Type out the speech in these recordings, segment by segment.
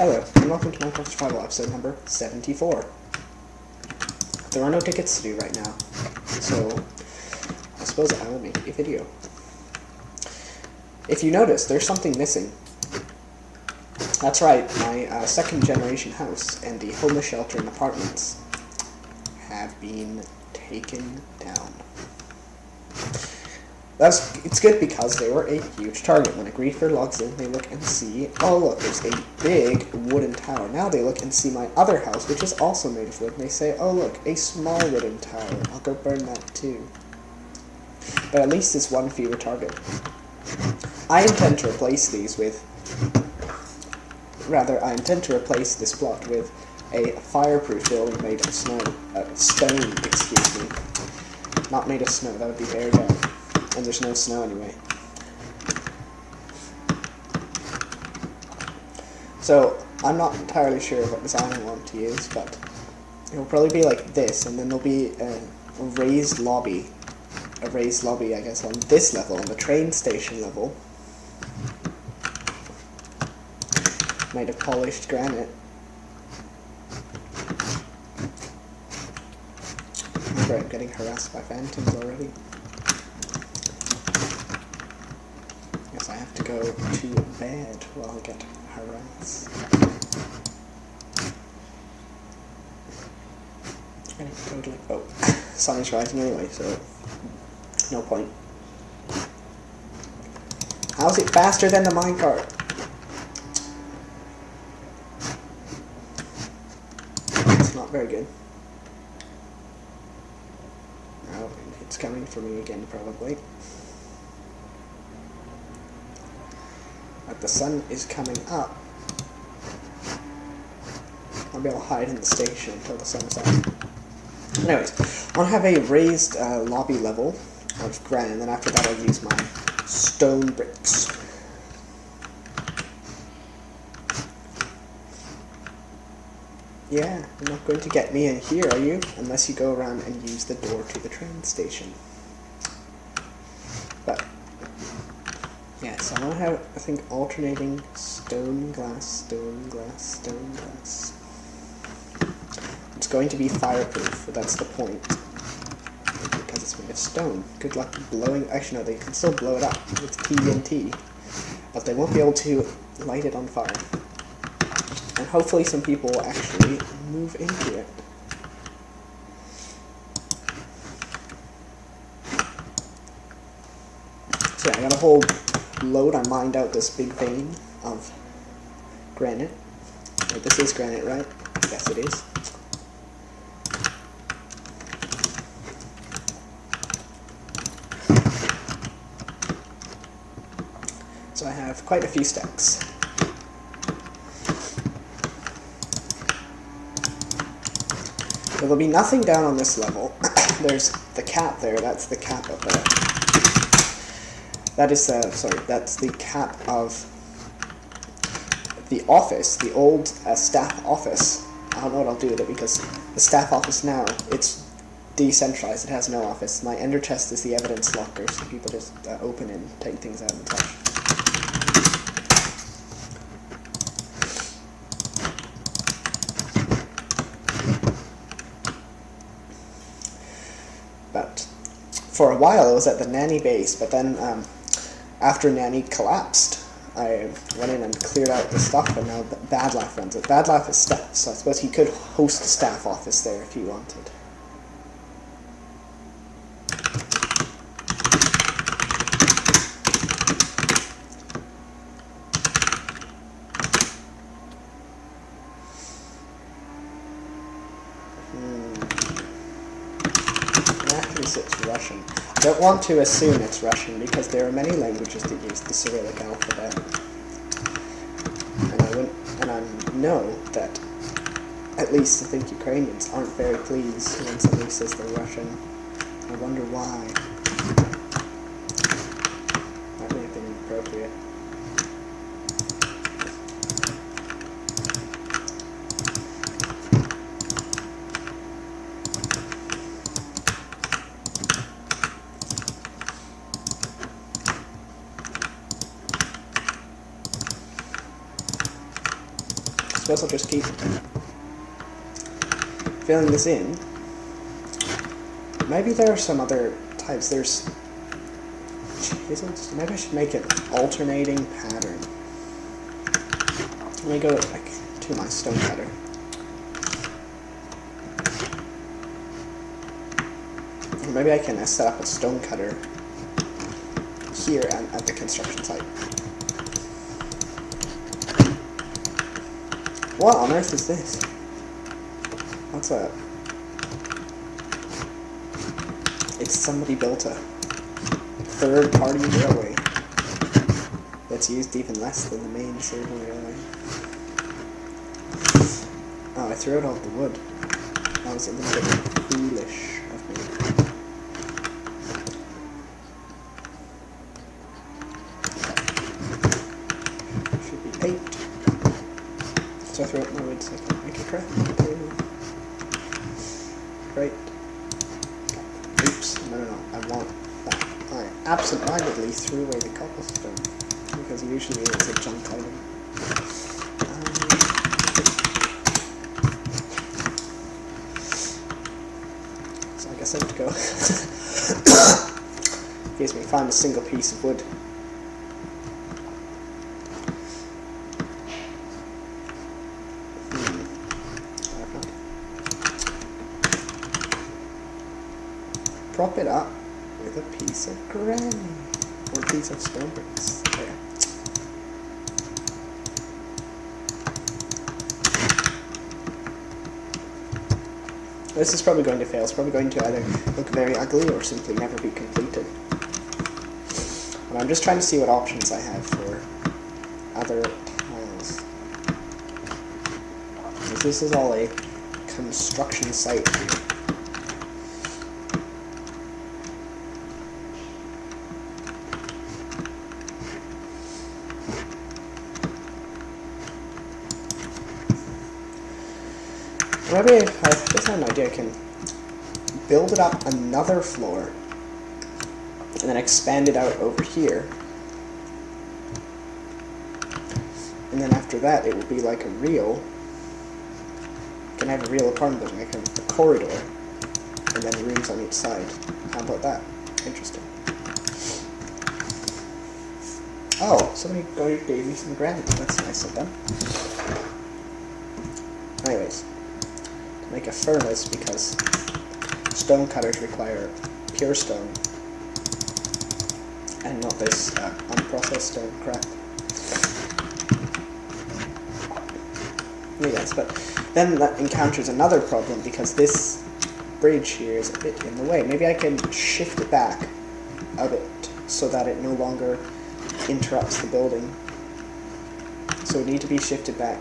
Hello, and welcome to Minecraft Survival episode number 74. There are no tickets to do right now, so I suppose I will make a video. If you notice, there's something missing. That's right, my second generation house and the homeless shelter and apartments have been taken down. It's good because they were a huge target. When a griefer logs in, they look and see, oh look, there's a big wooden tower. Now they look and see my other house, which is also made of wood, and they say, oh look, a small wooden tower. I'll go burn that too. But at least it's one fewer target. I intend to replace these with, I intend to replace this plot with a fireproof building made of stone, excuse me. Not made of snow, that would be very bad. And there's no snow anyway. So, I'm not entirely sure what design I want to use, but it'll probably be like this, and then there'll be a raised lobby. A raised lobby, I guess, on this level, on the train station level. Made of polished granite. Remember, I'm getting harassed by phantoms already. Yes, I have to go to bed while I get harassed. Totally. Oh, sun is rising anyway, so no point. How's it faster than the minecart? It's not very good. Oh, it's coming for me again, probably. But the sun is coming up. I'll be able to hide in the station until the sun is up. Anyways, I'll have a raised lobby level of granite, and then after that I'll use my stone bricks. Yeah, you're not going to get me in here, are you? Unless you go around and use the door to the train station. But yeah, so I'm going to have, I think, alternating stone, glass, stone, glass, stone, glass. It's going to be fireproof, but that's the point. Because it's made of stone. Good luck blowing... Actually, no, they can still blow it up with TNT. But they won't be able to light it on fire. And hopefully some people will actually move into it. So yeah, I got a whole load. I mined out this big vein of granite. Wait, this is granite, right? Yes, it is. So I have quite a few stacks. There'll be nothing down on this level. There's the cap there, that's the cap of that's the cap of the office, the old staff office. I don't know what I'll do with it because the staff office now, it's decentralized, it has no office. My ender chest is the evidence locker, so people just open and take things out and touch. But for a while I was at the nanny base, but then after nanny collapsed, I went in and cleared out the stuff, and now Bad Life runs it. Bad Life is staff, so I suppose he could host a staff office there if he wanted. It's Russian. I don't want to assume it's Russian because there are many languages that use the Cyrillic alphabet, and I know that at least I think Ukrainians aren't very pleased when somebody says they're Russian. I wonder why. That may have been inappropriate. suppose I'll just keep filling this in. Maybe there are some other types. There's chisels. Maybe I should make it alternating pattern. Let me go like to my stone cutter. Or maybe I can set up a stone cutter here at the construction site. What on earth is this? What's that? It's somebody built a third-party railway that's used even less than the main servo railway. Oh, I threw out all the wood. That was a little bit foolish of me. Should be 8. So I threw out my wood so I can make a crafting table. Right. Oops, no, I want that. I absent-mindedly threw away the cobblestone, because usually it's a junk item. So I guess I have to go. Excuse me, find a single piece of wood. Prop it up with a piece of granite, or a piece of stone bricks. There. This is probably going to fail. It's probably going to either look very ugly or simply never be completed. And I'm just trying to see what options I have for other tiles. So this is all a construction site here. Maybe I just had an idea. I can build it up another floor and then expand it out over here. And then after that, it will be like a real. You can have a real apartment building, like a corridor, and then the rooms on each side. How about that? Interesting. Oh, somebody gave me some granite. That's nice of them. Anyways. Make a furnace, because stone cutters require pure stone and not this unprocessed stone crap. Yes, but then that encounters another problem, because this bridge here is a bit in the way. Maybe I can shift it back a bit so that it no longer interrupts the building. So it needs to be shifted back.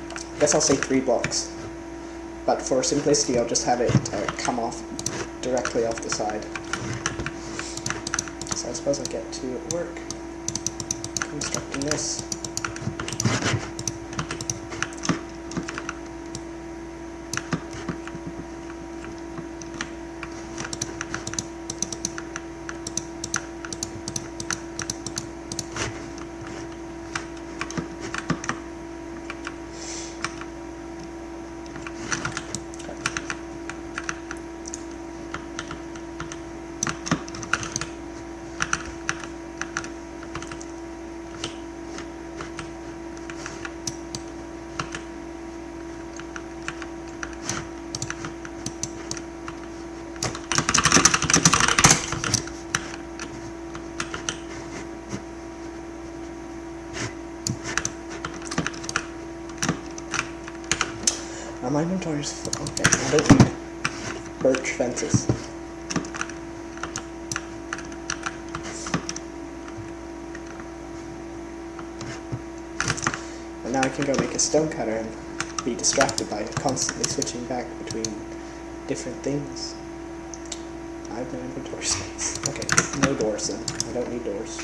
I guess I'll say 3 blocks. But for simplicity, I'll just have it come off directly off the side. So I suppose I'll get to work constructing this. My inventory is full. Okay, I don't need birch fences. And now I can go make a stone cutter and be distracted by constantly switching back between different things. I have no inventory space. Okay, no doors then. I don't need doors.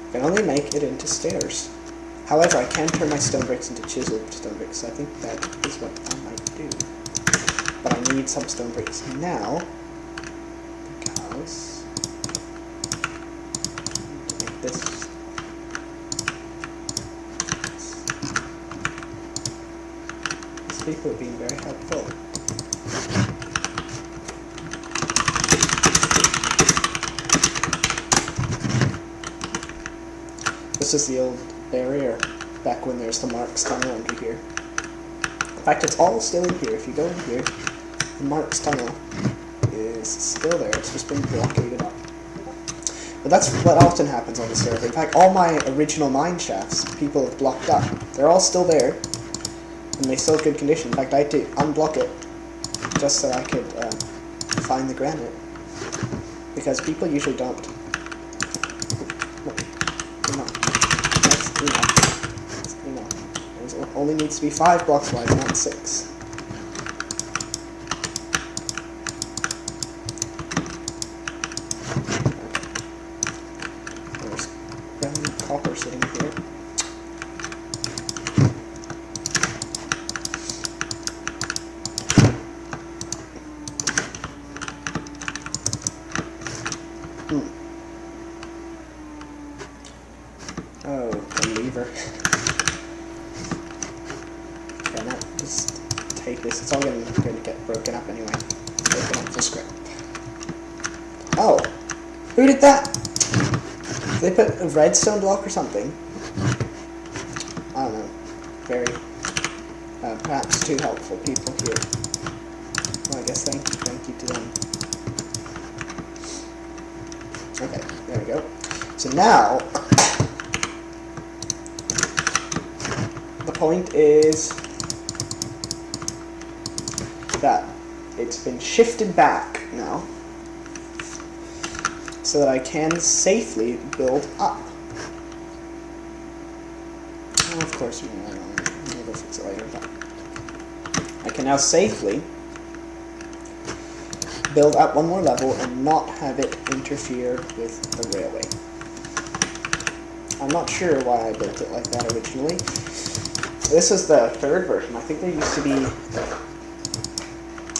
I can only make it into stairs. However, I can turn my stone bricks into chiseled stone bricks, so I think that is what I might do. But I need some stone bricks now, because this. These people are being very helpful. This is the old barrier, back when there's the Marks Tunnel under here. In fact, it's all still in here. If you go in here, the Marks Tunnel is still there. It's just been blockaded up. But that's what often happens on the server. In fact, all my original mine shafts, people have blocked up. They're all still there, and they still have good condition. In fact, I had to unblock it just so I could find the granite, because people usually don't. It only needs to be 5 blocks wide, not 6. There's random copper sitting here. Oh, the lever. Okay, now just take this. It's all going to get broken up anyway. Open up for scrap. Oh! Who did that? Did they put a redstone block or something? I don't know. Very, perhaps too helpful people here. Well, I guess thank you to them. Okay, there we go. So now, the point is that it's been shifted back now, so that I can safely build up. Well, of course, we'll fix it later, but I can now safely build up one more level and not have it interfere with the railway. I'm not sure why I built it like that originally. This is the 3rd version. I think there used to be...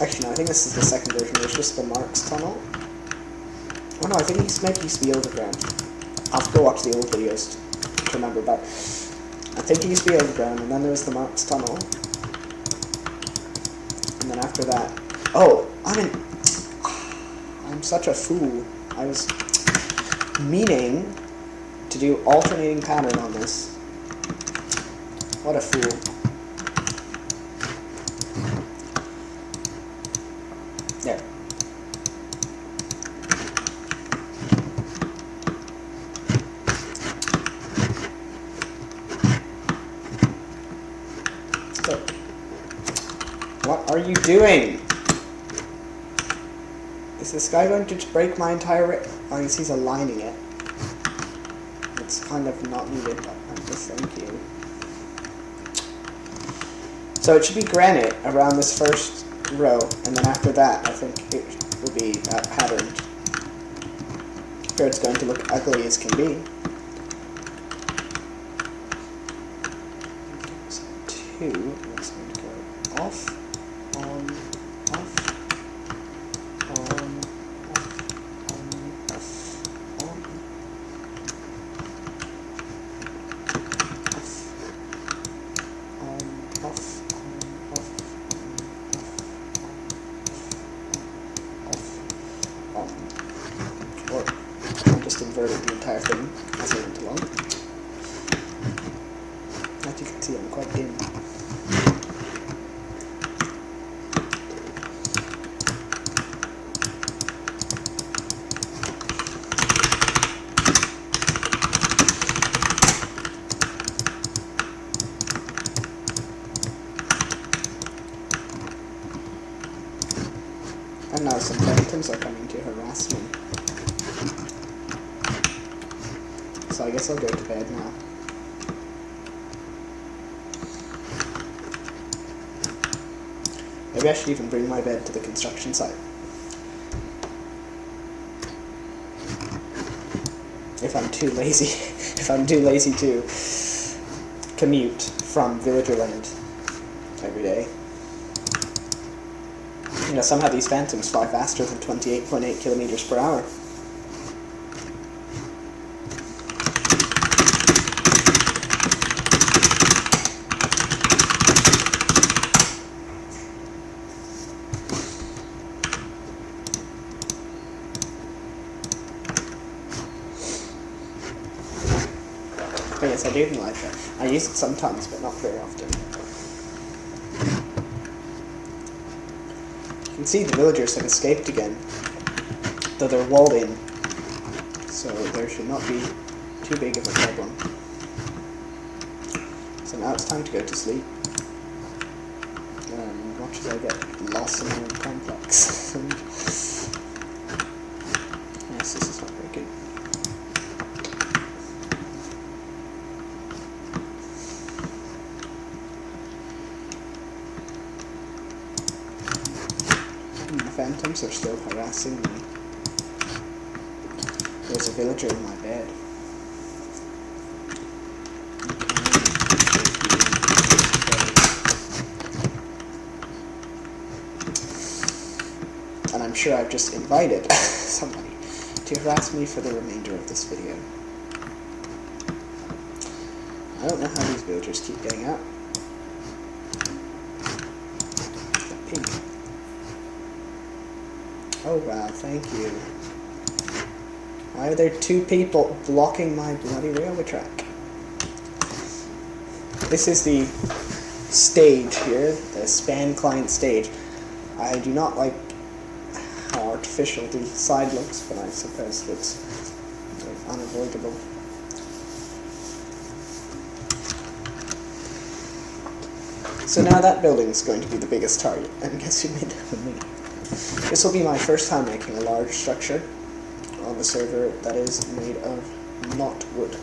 Actually, no, I think this is the 2nd version. There's just the Marks Tunnel. Oh no, I think it might used to be overground. I'll have to go watch the old videos to remember, but I think it used to be overground, and then there was the Marks Tunnel. And then after that... Oh! I'm such a fool. I was meaning to do alternating pattern on this. What a fool. There. So, what are you doing? Is this guy going to break my entire... I guess he's aligning it. It's kind of not needed, but I just thank you. So it should be granite around this first row, and then after that, I think it will be patterned. Here it's going to look ugly as can be. So 2, it's going to go off, on, off, on, off, on, off, on, off, off. Or I just inverted the entire thing as I went along. As you can see, I'm quite dim. And now some phantoms are coming to harass me. So I guess I'll go to bed now. Maybe I should even bring my bed to the construction site. If I'm too lazy, to commute from Villagerland every day. You know, somehow these phantoms fly faster than 28.8 kilometers per hour. But yes, I do have an elytra. I use it sometimes, but not very often. You can see the villagers have escaped again, though they're walled in, so there should not be too big of a problem. So now it's time to go to sleep. Watch as I get lost in my own complex. Yes, this is not very good. The phantoms are still harassing me. There's a villager in my bed. And I'm sure I've just invited somebody to harass me for the remainder of this video. I don't know how these villagers keep getting out. The pig. Oh wow, thank you. Why are there two people blocking my bloody railway track? This is the stage here, the span client stage. I do not like how artificial the side looks, but I suppose it's unavoidable. So now that building's going to be the biggest target, and guess who made that with me? This will be my first time making a large structure on the server that is made of not wood.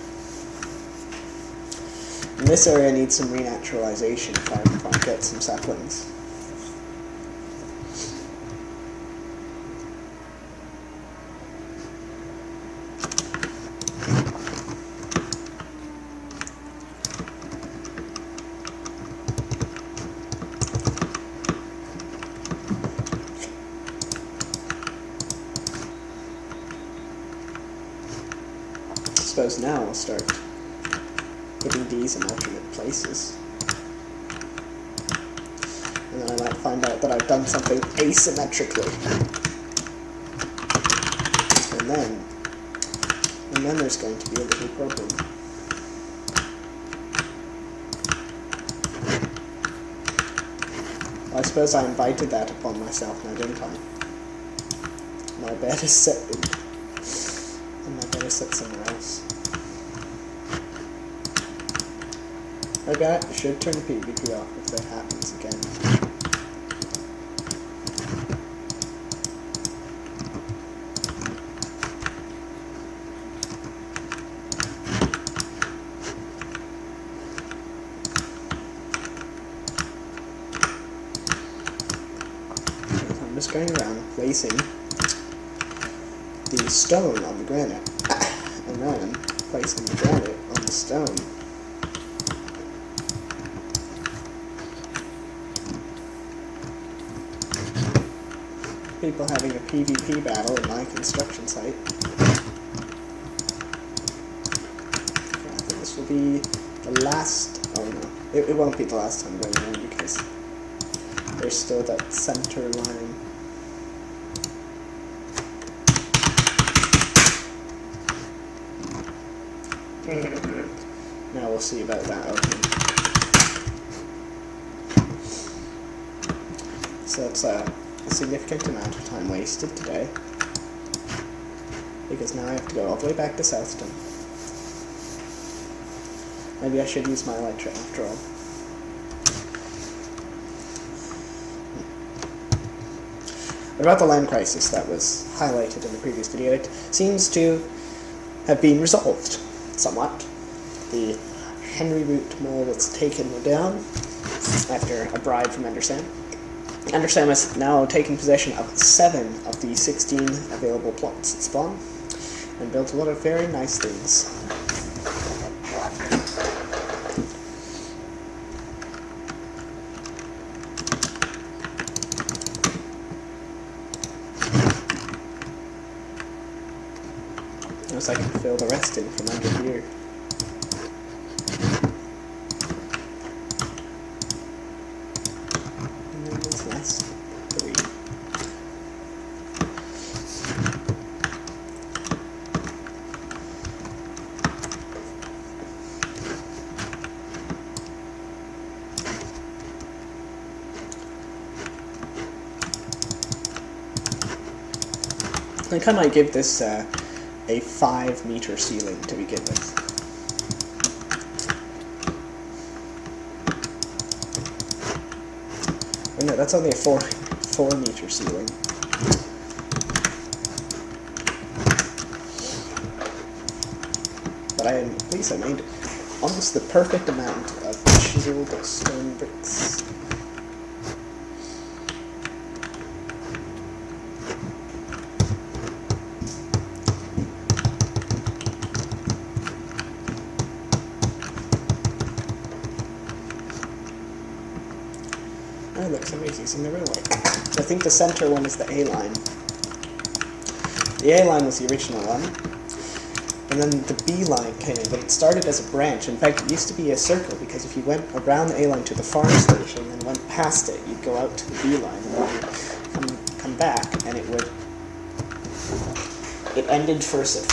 And this area needs some renaturalization if I can't get some saplings. I suppose now I'll start putting these in alternate places. And then I might find out that I've done something asymmetrically. And then there's going to be a little problem. Well, I suppose I invited that upon myself now, didn't I? My bed is set and my bed is set somewhere else. Maybe I should turn the PvP off if that happens again. I'm just going around placing the stone on the granite, and then placing the granite on the stone. People having a PvP battle at my construction site. I think this will be the last. Oh no, it won't be the last time going around because there's still that center line. Now we'll see about that opening. So that's a significant amount of time wasted today, because now I have to go all the way back to Southton. Maybe I should use my elytra after all. What about the land crisis that was highlighted in the previous video? It seems to have been resolved somewhat. The Henry Root mole was taken down after a bribe from Anderson. Anderson has now taken possession of 7 of the 16 available plots at spawn, and built a lot of very nice things. As I can fill the rest in from under here. Last 3. think I might give this a 5-meter ceiling to begin with. Oh no, that's only a 4-meter ceiling. But at least I made almost the perfect amount of chiseled stone bricks. Oh look, somebody's using the railway. I think the center one is the A line. The A line was the original one. And then the B line came in, but it started as a branch. In fact, it used to be a circle, because if you went around the A line to the farm station and went past it, you'd go out to the B line, and then you'd come back, and it ended first at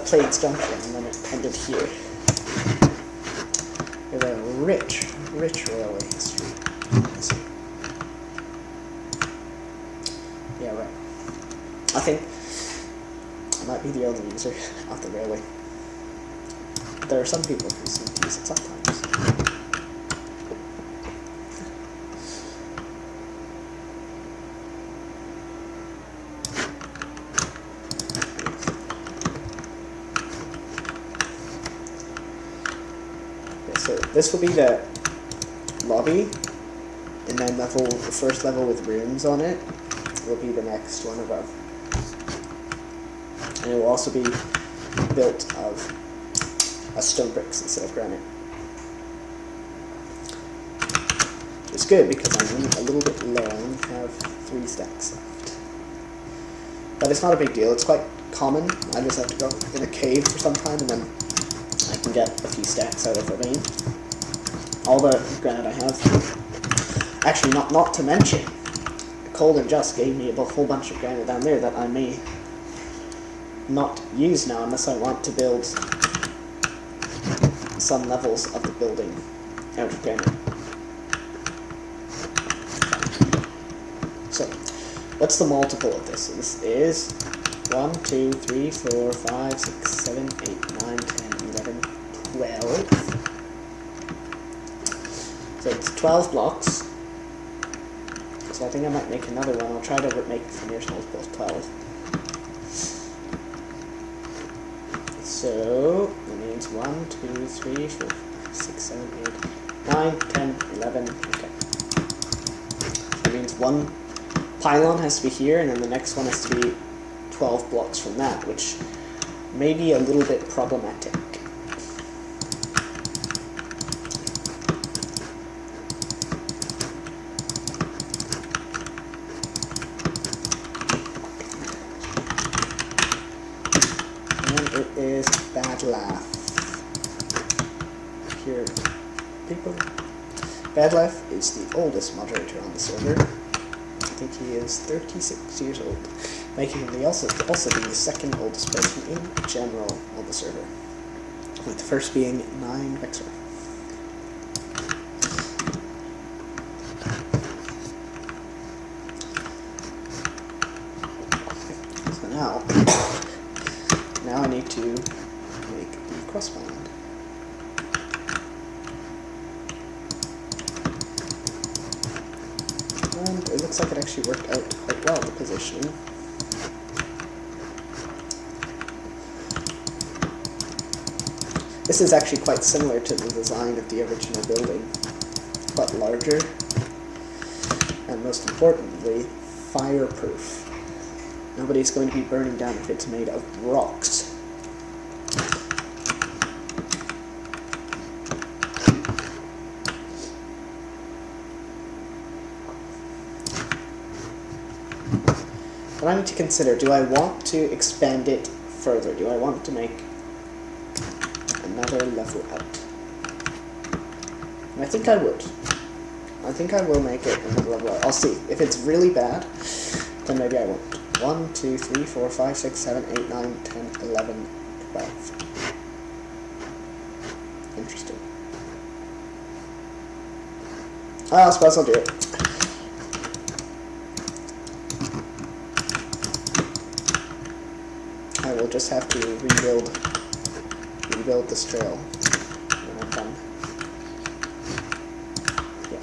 Plains Junction, and then it ended here. With a rich railway history. Yeah, right. I think I might be the only user of the railway. There are some people who seem to use it sometimes. Okay, so this will be the lobby, and then the first level with rooms on it will be the next one above. And it will also be built of stone bricks instead of granite. It's good because I'm running a little bit low. I only have 3 stacks left. But it's not a big deal. It's quite common. I just have to go in a cave for some time, and then I can get a few stacks out of the vein. All the granite I have. Actually, not to mention, Cold and Just gave me a whole bunch of granite down there that I may not use now unless I want to build some levels of the building out of granite. So, what's the multiple of this? So this is 1, 2, 3, 4, 5, 6, 7, 8, 9, 10, 11, 12. So it's 12 blocks. So I think I might make another one. I'll try to make the nearest multiple of 12. So that means 1, 2, 3, 4, 5, 6, 7, 8, 9, 10, 11. Okay. That means one pylon has to be here, and then the next one has to be 12 blocks from that, which may be a little bit problematic. It is Bad Laugh. Here, people. Bad Laugh is the oldest moderator on the server. I think he is 36 years old, making him also be the second oldest person in general on the server, with the first being 9 Vexor. So now I need to make the crossband. And it looks like it actually worked out quite well, the positioning. This is actually quite similar to the design of the original building, but larger, and most importantly, fireproof. Nobody's going to be burning down if it's made of rocks. But I need to consider, do I want to expand it further? Do I want to make another level out? And I think I would. I think I will make it another level out. I'll see. If it's really bad, then maybe I won't. 1, 2, 3, 4, 5, 6, 7, 8, 9, 10, 11, 12. Interesting. I suppose I'll do it. I will just have to rebuild this trail when I'm done. Yeah.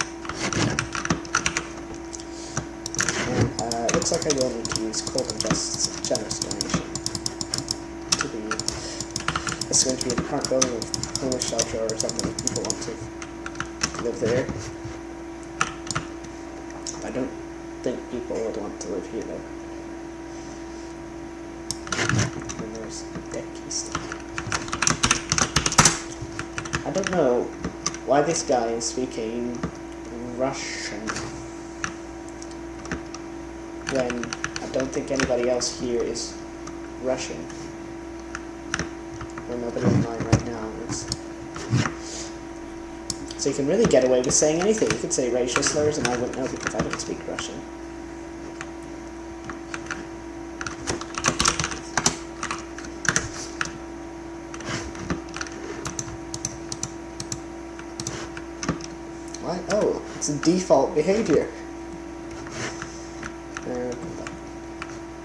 And it looks like I will need to use Colton Best's generous donation to be. It's going to be a current building of homeless shelter or something if people want to live there. I don't think people would want to live here though. And there's a deck stick. I don't know why this guy is speaking Russian when I don't think anybody else here is Russian. Or nobody in mine right now is. So you can really get away with saying anything. You could say racial slurs and I wouldn't know because I don't speak Russian. Why? Oh, it's a default behavior.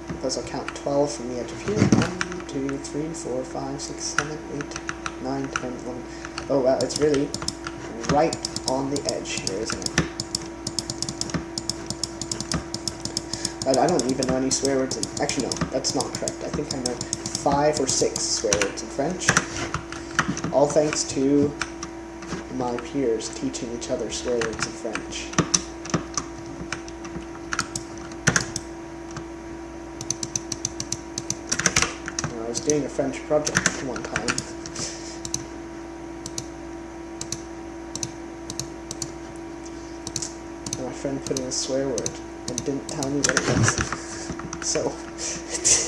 Because I'll count 12 from the edge of here. 1, 2, 3, 4, 5, 6, 7, 8, 9, 10, 11. Oh wow, it's really right on the edge here, isn't it? But I don't even know any swear words in... Actually, no, that's not correct. I think I know 5 or 6 swear words in French. All thanks to my peers teaching each other swear words in French. I was doing a French project one time. My friend put in a swear word and didn't tell me what it was. So,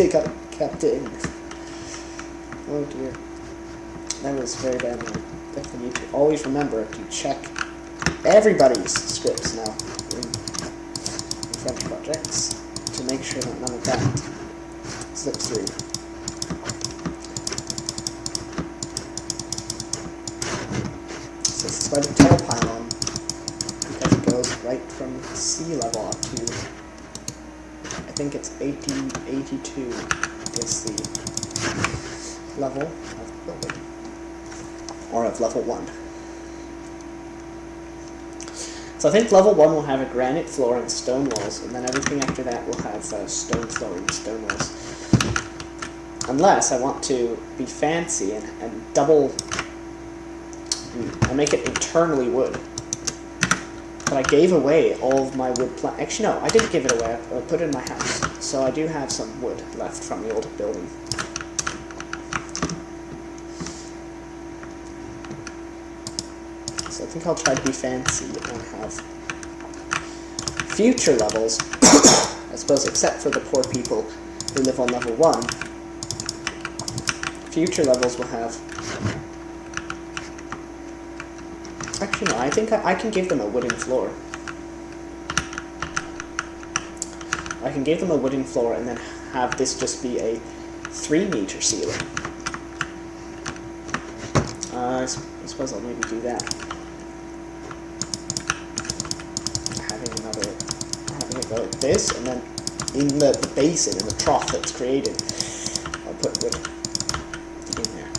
it got kept in. Oh dear. That was very bad. I definitely need to always remember to check everybody's scripts now in French projects to make sure that none of that slips through. So this is quite a tall pylon because it goes right from sea level up to, I think it's 82 is the level of the building, or of level 1. So I think level 1 will have a granite floor and stone walls, and then everything after that will have stone floor and stone walls. Unless I want to be fancy and double, and make it internally wood. But I gave away all of my wood actually no, I didn't give it away, I put it in my house. So I do have some wood left from the old building. So I think I'll try to be fancy and have future levels, I suppose except for the poor people who live on level 1, future levels will have... Actually, no, I think I can give them a wooden floor. I can give them a wooden floor and then have this just be a 3-meter ceiling. I suppose I'll maybe do that. Having it go like this, and then in the basin, in the trough that's created, I'll put wood in there.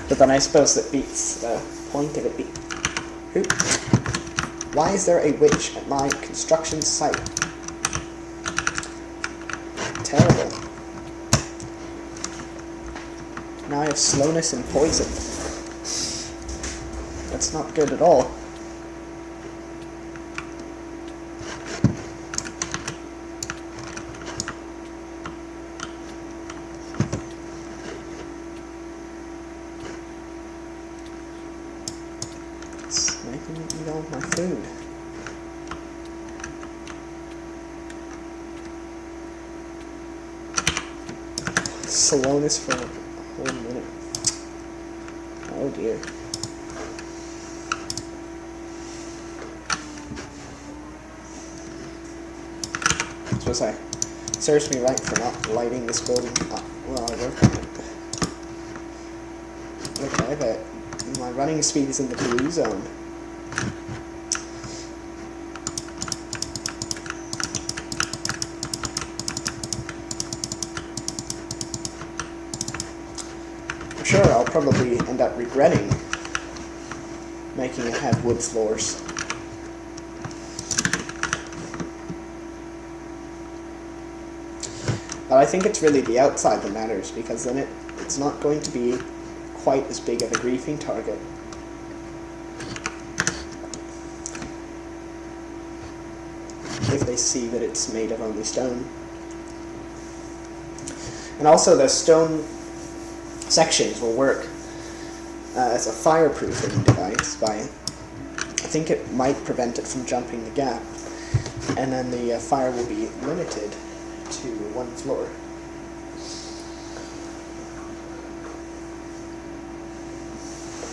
But then I suppose that beats the point of it. Why is there a witch at my construction site? Terrible. Now I have slowness and poison. That's not good at all. Making me eat all of my food. Slowness for a whole minute. Oh dear. suppose serves me right for not lighting this building up while I work on it. Okay, but my running speed is in the blue zone. I'm sure I'll probably end up regretting making it have wood floors. But I think it's really the outside that matters, because then it's not going to be quite as big of a griefing target. If they see that it's made of only stone. And also the stone sections will work as a fireproofing device by, I think it might prevent it from jumping the gap, and then the fire will be limited to one floor.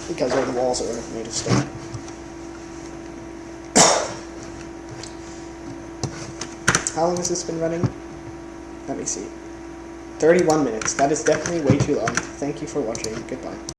Because all the walls are made of stone. How long has this been running? Let me see. 31 minutes. That is definitely way too long. Thank you for watching. Goodbye.